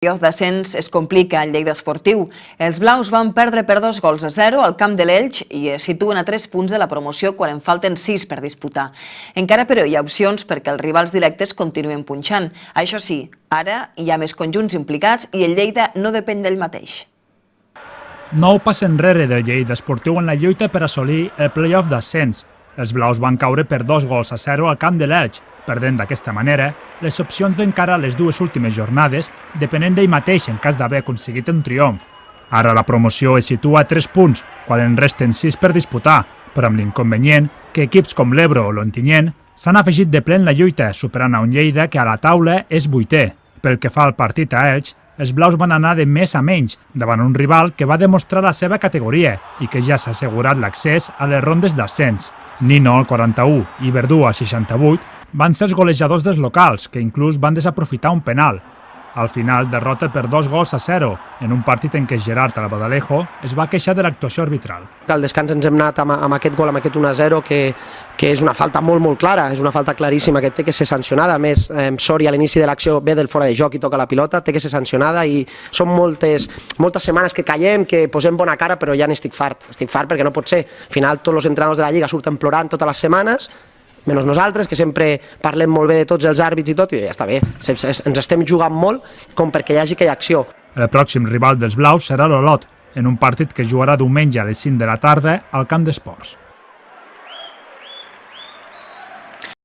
El descens es complica al Lleida Esportiu. Els blaus van perdre per 2-0 al camp de l'Elx i es situen a 3 punts de la promoció quan en falten 6 per disputar. Encara, però, hi ha opcions perquè els rivals directes continuen punxant. Això sí, ara hi ha més conjunts implicats i el Lleida no depèn d'ell mateix. Nou pas enrere del Lleida Esportiu en la lluita per assolir el play-off d'ascens. Els blaus van caure per 2-0 al camp de l'Elx, perdent d'aquesta manera les opcions d'encara les dues últimes jornades, depenent d'ell mateix en cas d'haver aconseguit un triomf. Ara la promoció es situa a 3 punts, quan en resten 6 per disputar, però amb l'inconvenient que equips com l'Ebro o l'Ontinyent s'han afegit de ple en la lluita, superant a un Lleida que a la taula és 8è. Pel que fa al partit a Elx, els blaus van anar de més a menys davant un rival que va demostrar la seva categoria i que ja s'ha assegurat l'accés a les rondes d'ascens. Nino, al 41, i Verdú, al 68, van ser els golejadors dels locals, que inclús van desaprofitar un penal. Al final, derrota per 2-0 en un partit en què Gerard Albadalejo es va queixar de l'actuació arbitral. Al descans ens hem anat amb aquest gol, amb aquest 1-0, que és una falta molt clara, és una falta claríssima que té que ser sancionada. A més, Sori a l'inici de l'acció ve del fora de joc i toca la pilota, té que ser sancionada i són moltes setmanes que callem, que posem bona cara, però ja n'estic fart. Estic fart perquè no pot ser. Al final, tots els entrenadors de la Lliga surten plorant totes les setmanes, menys nosaltres, que sempre parlem molt bé de tots els àrbits i tot, i ja està bé, ens estem jugant molt com perquè hi hagi aquella acció. El pròxim rival dels blaus serà l'Olot, en un partit que jugarà diumenge a les 5 de la tarda al camp d'esports.